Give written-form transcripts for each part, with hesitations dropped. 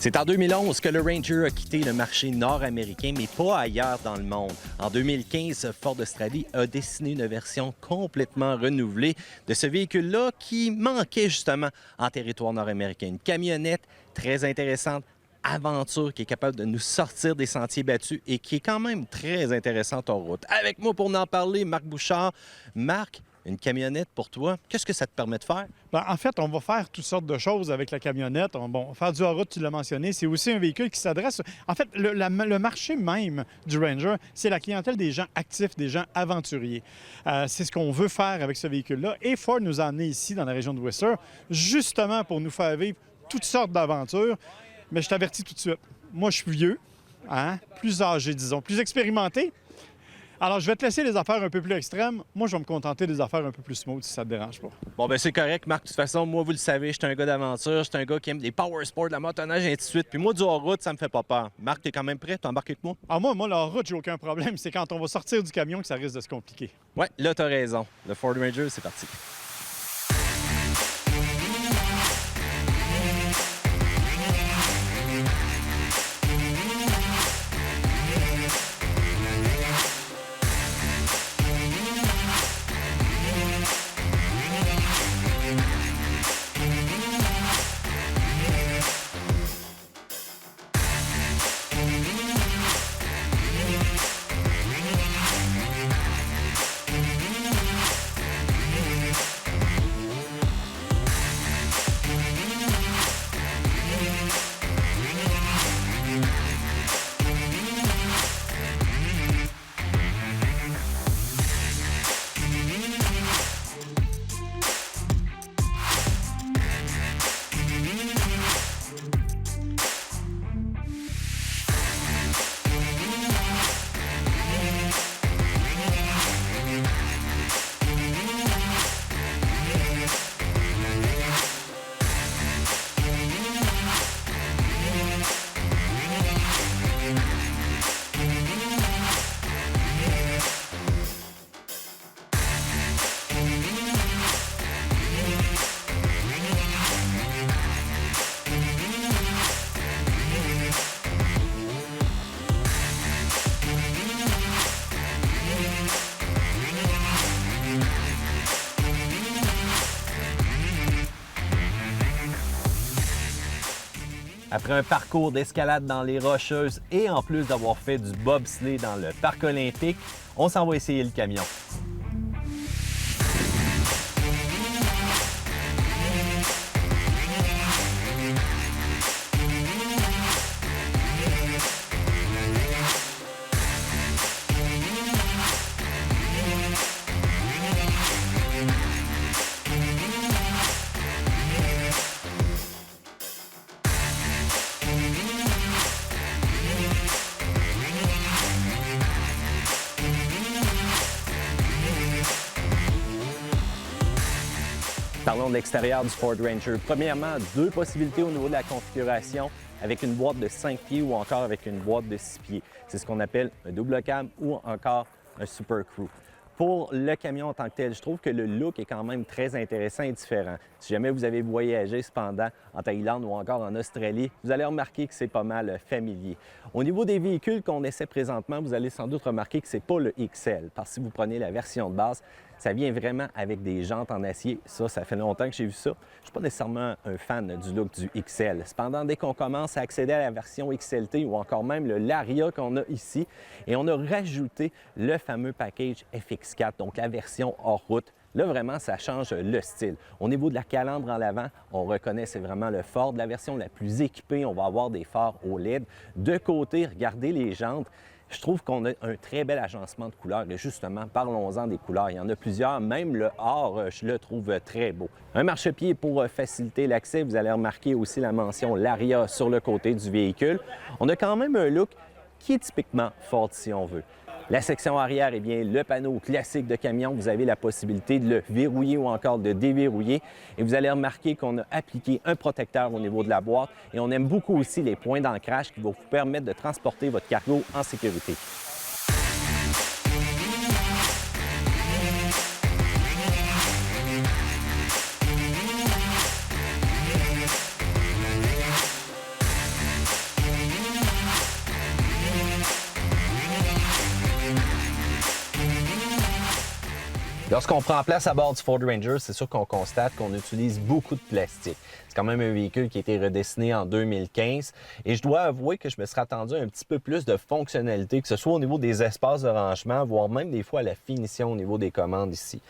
C'est en 2011 que le Ranger a quitté le marché nord-américain, mais pas ailleurs dans le monde. En 2015, Ford Australie a dessiné une version complètement renouvelée de ce véhicule-là qui manquait justement en territoire nord-américain. Une camionnette très intéressante, aventure qui est capable de nous sortir des sentiers battus et qui est quand même très intéressante en route. Avec moi pour en parler, Marc Bouchard. Marc, une camionnette pour toi, qu'est-ce que ça te permet de faire? Bien, en fait, on va faire toutes sortes de choses avec la camionnette. Faire du hors-route, tu l'as mentionné, c'est aussi un véhicule qui s'adresse... En fait, le marché même du Ranger, c'est la clientèle des gens actifs, des gens aventuriers. C'est ce qu'on veut faire avec ce véhicule-là. Et Ford nous a amenés ici, dans la région de Worcester, justement pour nous faire vivre toutes sortes d'aventures. Mais je t'avertis tout de suite, moi, je suis vieux, plus âgé, disons, plus expérimenté. Alors, je vais te laisser les affaires un peu plus extrêmes. Moi, je vais me contenter des affaires un peu plus smooth, si ça te dérange pas. Bon, ben c'est correct, Marc. De toute façon, moi, vous le savez, je suis un gars d'aventure, je suis un gars qui aime les power sports, la motoneige, et ainsi de suite. Puis moi, du hors-route, ça me fait pas peur. Marc, t'es quand même prêt? Tu embarques avec moi? Ah, moi, la route, j'ai aucun problème. C'est quand on va sortir du camion que ça risque de se compliquer. Ouais, là, t'as raison. Le Ford Ranger, c'est parti. Après un parcours d'escalade dans les Rocheuses et en plus d'avoir fait du bobsleigh dans le parc olympique, on s'en va essayer le camion. Parlons de l'extérieur du Ford Ranger. Premièrement, deux possibilités au niveau de la configuration, avec une boîte de 5 pieds ou encore avec une boîte de 6 pieds. C'est ce qu'on appelle un double cab ou encore un Super Crew. Pour le camion en tant que tel, je trouve que le look est quand même très intéressant et différent. Si jamais vous avez voyagé cependant en Thaïlande ou encore en Australie, vous allez remarquer que c'est pas mal familier. Au niveau des véhicules qu'on essaie présentement, vous allez sans doute remarquer que c'est pas le XL, parce que si vous prenez la version de base, ça vient vraiment avec des jantes en acier. Ça fait longtemps que j'ai vu ça. Je ne suis pas nécessairement un fan du look du XL. Cependant, dès qu'on commence à accéder à la version XLT ou encore même le Laria qu'on a ici, et on a rajouté le fameux package FX4, donc la version hors route, là, vraiment, ça change le style. Au niveau de la calandre en l'avant, on reconnaît c'est vraiment le Ford. La version la plus équipée, on va avoir des phares OLED. De côté, regardez les jantes. Je trouve qu'on a un très bel agencement de couleurs et justement, parlons-en des couleurs. Il y en a plusieurs, même le or, je le trouve très beau. Un marchepied pour faciliter l'accès. Vous allez remarquer aussi la mention Laria sur le côté du véhicule. On a quand même un look qui est typiquement Ford si on veut. La section arrière, eh bien, le panneau classique de camion, vous avez la possibilité de le verrouiller ou encore de déverrouiller. Et vous allez remarquer qu'on a appliqué un protecteur au niveau de la boîte et on aime beaucoup aussi les points d'ancrage qui vont vous permettre de transporter votre cargo en sécurité. Lorsqu'on prend place à bord du Ford Ranger, c'est sûr qu'on constate qu'on utilise beaucoup de plastique. C'est quand même un véhicule qui a été redessiné en 2015 et je dois avouer que je me serais attendu à un petit peu plus de fonctionnalité, que ce soit au niveau des espaces de rangement, voire même des fois à la finition au niveau des commandes ici.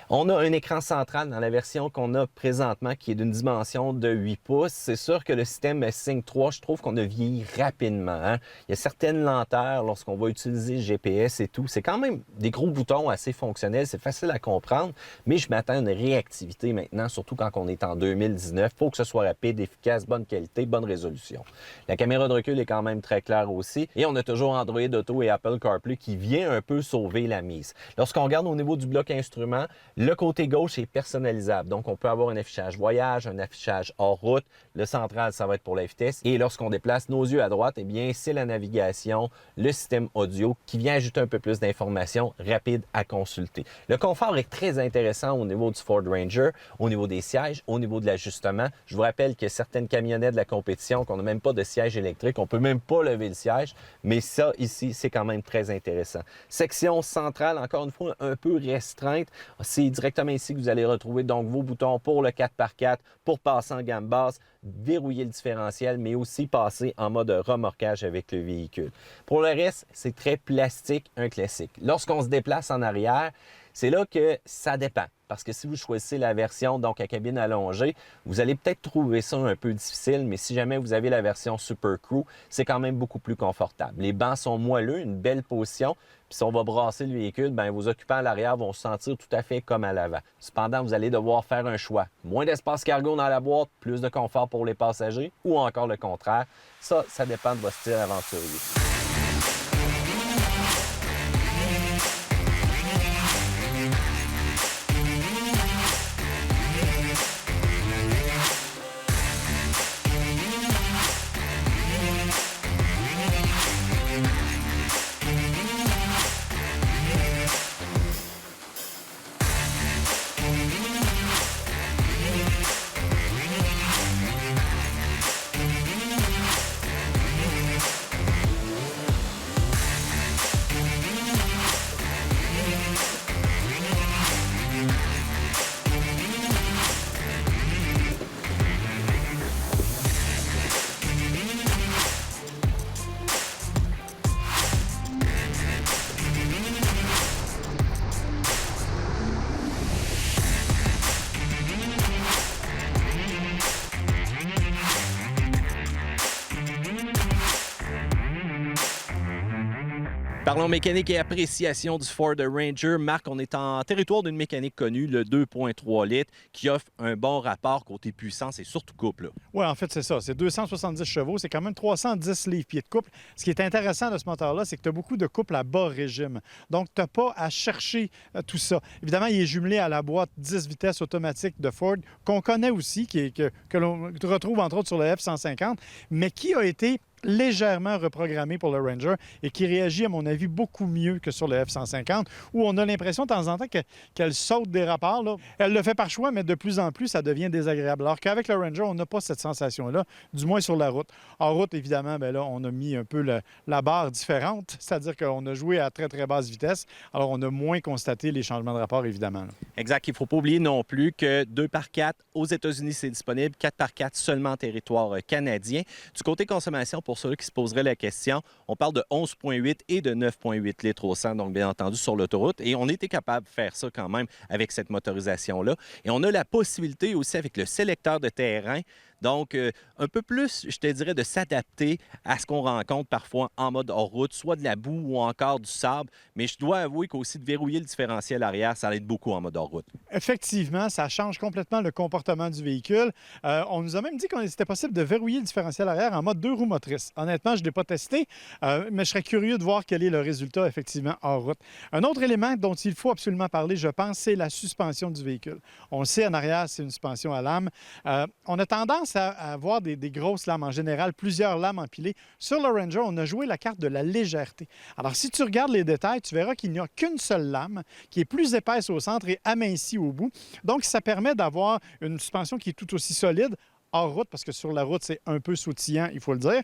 On a un écran central dans la version qu'on a présentement qui est d'une dimension de 8 pouces. C'est sûr que le système Sync 3, je trouve qu'on a vieilli rapidement. Hein? Il y a certaines lenteurs lorsqu'on va utiliser le GPS et tout. C'est quand même des gros boutons assez fonctionnels, c'est facile à comprendre, mais je m'attends à une réactivité maintenant, surtout quand on est en 2019. Il faut que ce soit rapide, efficace, bonne qualité, bonne résolution. La caméra de recul est quand même très claire aussi. Et on a toujours Android Auto et Apple CarPlay qui vient un peu sauver la mise. Lorsqu'on regarde au niveau du bloc instrument, le côté gauche est personnalisable. Donc, on peut avoir un affichage voyage, un affichage hors route. Le central, ça va être pour la vitesse. Et lorsqu'on déplace nos yeux à droite, eh bien, c'est la navigation, le système audio qui vient ajouter un peu plus d'informations rapides à consulter. Le confort est très intéressant au niveau du Ford Ranger, au niveau des sièges, au niveau de l'ajustement. Je vous rappelle que certaines camionnettes de la compétition, qu'on n'a même pas de siège électrique, on ne peut même pas lever le siège, mais ça, ici, c'est quand même très intéressant. Section centrale, encore une fois, un peu restreinte. C'est directement ici que vous allez retrouver donc vos boutons pour le 4x4, pour passer en gamme basse, verrouiller le différentiel, mais aussi passer en mode remorquage avec le véhicule. Pour le reste, c'est très plastique, un classique. Lorsqu'on se déplace en arrière, c'est là que ça dépend. Parce que si vous choisissez la version donc à cabine allongée, vous allez peut-être trouver ça un peu difficile, mais si jamais vous avez la version Super Crew, c'est quand même beaucoup plus confortable. Les bancs sont moelleux, une belle position, puis si on va brasser le véhicule, bien, vos occupants à l'arrière vont se sentir tout à fait comme à l'avant. Cependant, vous allez devoir faire un choix. Moins d'espace cargo dans la boîte, plus de confort pour les passagers, ou encore le contraire. Ça dépend de votre style aventurier. Parlons mécanique et appréciation du Ford Ranger. Marc, on est en territoire d'une mécanique connue, le 2.3 litres, qui offre un bon rapport côté puissance et surtout couple. Oui, en fait, c'est ça. C'est 270 chevaux. C'est quand même 310 livres-pieds de couple. Ce qui est intéressant de ce moteur-là, c'est que tu as beaucoup de couple à bas régime. Donc, tu n'as pas à chercher tout ça. Évidemment, il est jumelé à la boîte 10 vitesses automatique de Ford, qu'on connaît aussi, que l'on retrouve entre autres sur le F-150, mais qui a été légèrement reprogrammé pour le Ranger et qui réagit, à mon avis, beaucoup mieux que sur le F-150, où on a l'impression de temps en temps qu'elle saute des rapports. Là. Elle le fait par choix, mais de plus en plus, ça devient désagréable. Alors qu'avec le Ranger, on n'a pas cette sensation-là, du moins sur la route. En route, évidemment, bien là, on a mis un peu la barre différente, c'est-à-dire qu'on a joué à très, très basse vitesse. Alors, on a moins constaté les changements de rapport, évidemment. Là. Exact. Il ne faut pas oublier non plus que 2x4, aux États-Unis, c'est disponible, 4x4 seulement en territoire canadien. Du côté consommation, pour ceux qui se poseraient la question, on parle de 11,8 et de 9,8 litres au 100, donc bien entendu sur l'autoroute. Et on était capable de faire ça quand même avec cette motorisation-là. Et on a la possibilité aussi avec le sélecteur de terrain, donc un peu plus, je te dirais, de s'adapter à ce qu'on rencontre parfois en mode hors route, soit de la boue ou encore du sable. Mais je dois avouer qu'aussi de verrouiller le différentiel arrière, ça aide beaucoup en mode hors route. Effectivement, ça change complètement le comportement du véhicule. On nous a même dit que c'était possible de verrouiller le différentiel arrière en mode 2 roues motrices. Honnêtement, je ne l'ai pas testé, mais je serais curieux de voir quel est le résultat, effectivement, hors route. Un autre élément dont il faut absolument parler, je pense, c'est la suspension du véhicule. On le sait, en arrière, c'est une suspension à lame. On a tendance à avoir des grosses lames en général, plusieurs lames empilées. Sur le Ranger, on a joué la carte de la légèreté. Alors, si tu regardes les détails, tu verras qu'il n'y a qu'une seule lame qui est plus épaisse au centre et amincie au bout. Donc, ça permet d'avoir une suspension qui est tout aussi solide hors route, parce que sur la route, c'est un peu sautillant, il faut le dire.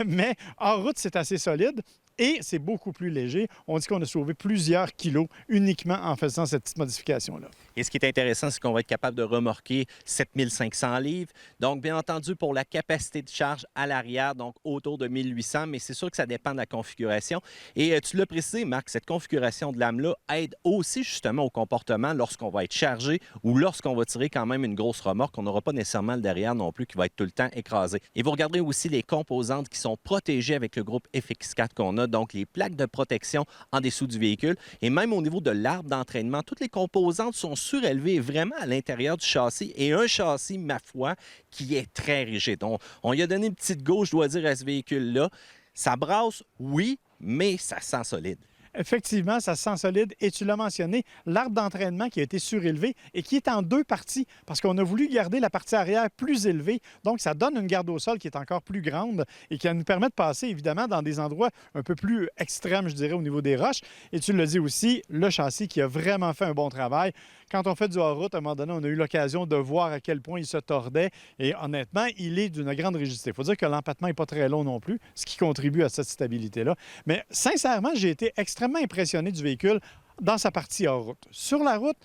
Mais hors route, c'est assez solide. Et c'est beaucoup plus léger. On dit qu'on a sauvé plusieurs kilos uniquement en faisant cette petite modification-là. Et ce qui est intéressant, c'est qu'on va être capable de remorquer 7500 livres. Donc, bien entendu, pour la capacité de charge à l'arrière, donc autour de 1800, mais c'est sûr que ça dépend de la configuration. Et tu l'as précisé, Marc, cette configuration de lame-là aide aussi justement au comportement lorsqu'on va être chargé ou lorsqu'on va tirer quand même une grosse remorque. On n'aura pas nécessairement le derrière non plus qui va être tout le temps écrasé. Et vous regarderez aussi les composantes qui sont protégées avec le groupe FX4 qu'on a, donc les plaques de protection en dessous du véhicule. Et même au niveau de l'arbre d'entraînement, toutes les composantes sont surélevées vraiment à l'intérieur du châssis et un châssis, ma foi, qui est très rigide. On lui a donné une petite go, je dois dire, à ce véhicule-là. Ça brasse, oui, mais ça sent solide. Effectivement, ça se sent solide. Et tu l'as mentionné, l'arbre d'entraînement qui a été surélevé et qui est en deux parties parce qu'on a voulu garder la partie arrière plus élevée. Donc, ça donne une garde au sol qui est encore plus grande et qui nous permet de passer, évidemment, dans des endroits un peu plus extrêmes, je dirais, au niveau des roches. Et tu l'as dit aussi, le châssis qui a vraiment fait un bon travail. Quand on fait du hors-route, à un moment donné, on a eu l'occasion de voir à quel point il se tordait. Et honnêtement, il est d'une grande rigidité. Il faut dire que l'empattement n'est pas très long non plus, ce qui contribue à cette stabilité-là. Mais sincèrement, j'ai été extrêmement impressionné du véhicule dans sa partie hors-route. Sur la route,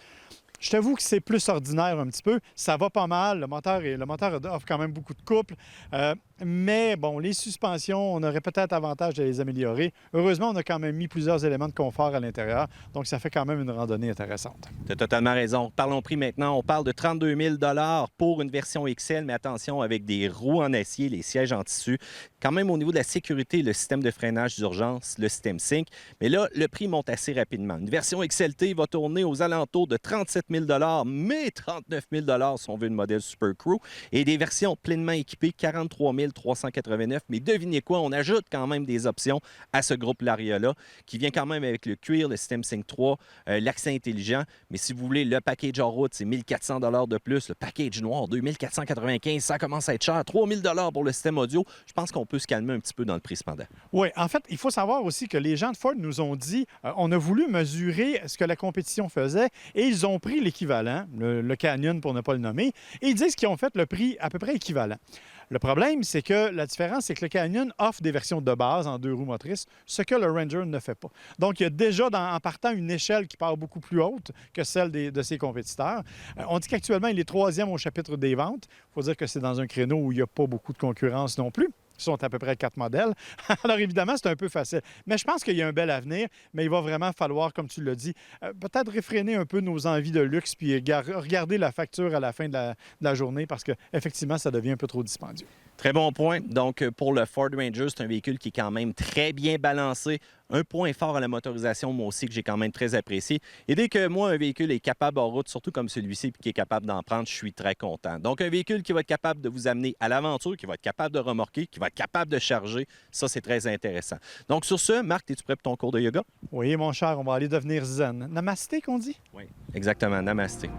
je t'avoue que c'est plus ordinaire un petit peu. Ça va pas mal. Le moteur offre quand même beaucoup de couple. Mais bon, les suspensions, on aurait peut-être avantage de les améliorer. Heureusement, on a quand même mis plusieurs éléments de confort à l'intérieur. Donc, ça fait quand même une randonnée intéressante. Tu as totalement raison. Parlons prix maintenant. On parle de 32 000 pour une version XL, mais attention, avec des roues en acier, les sièges en tissu. Quand même, au niveau de la sécurité, le système de freinage d'urgence, le système Sync. Mais là, le prix monte assez rapidement. Une version XLT va tourner aux alentours de 37 000 mais 39 000 si on veut une modèle Super Crew. Et des versions pleinement équipées, 43 389. Mais devinez quoi, on ajoute quand même des options à ce groupe Laria-là, qui vient quand même avec le cuir, le système Sync 3, l'accès intelligent. Mais si vous voulez, le package en route, c'est 1 400 de plus. Le package noir, 2 495, ça commence à être cher. 3 000 pour le système audio. Je pense qu'on peut se calmer un petit peu dans le prix cependant. Oui, en fait, il faut savoir aussi que les gens de Ford nous ont dit, on a voulu mesurer ce que la compétition faisait et ils ont pris l'équivalent, le Canyon pour ne pas le nommer, et ils disent qu'ils ont fait le prix à peu près équivalent. Le problème, c'est que la différence, c'est que le Canyon offre des versions de base en 2 roues motrices, ce que le Ranger ne fait pas. Donc, il y a déjà, en partant, une échelle qui part beaucoup plus haute que celle de ses compétiteurs. On dit qu'actuellement, il est 3e au chapitre des ventes. Il faut dire que c'est dans un créneau où il n'y a pas beaucoup de concurrence non plus. Ils sont à peu près 4 modèles. Alors, évidemment, c'est un peu facile. Mais je pense qu'il y a un bel avenir, mais il va vraiment falloir, comme tu l'as dit, peut-être réfréner un peu nos envies de luxe puis regarder la facture à la fin de la journée parce qu'effectivement, ça devient un peu trop dispendieux. Très bon point. Donc, pour le Ford Ranger, c'est un véhicule qui est quand même très bien balancé. Un point fort à la motorisation, moi aussi, que j'ai quand même très apprécié. Et dès que moi, un véhicule est capable en route, surtout comme celui-ci, puis qui est capable d'en prendre, je suis très content. Donc, un véhicule qui va être capable de vous amener à l'aventure, qui va être capable de remorquer, qui va être capable de charger, ça, c'est très intéressant. Donc, sur ce, Marc, es-tu prêt pour ton cours de yoga? Oui, mon cher, on va aller devenir zen. Namasté, qu'on dit? Oui, exactement. Namasté.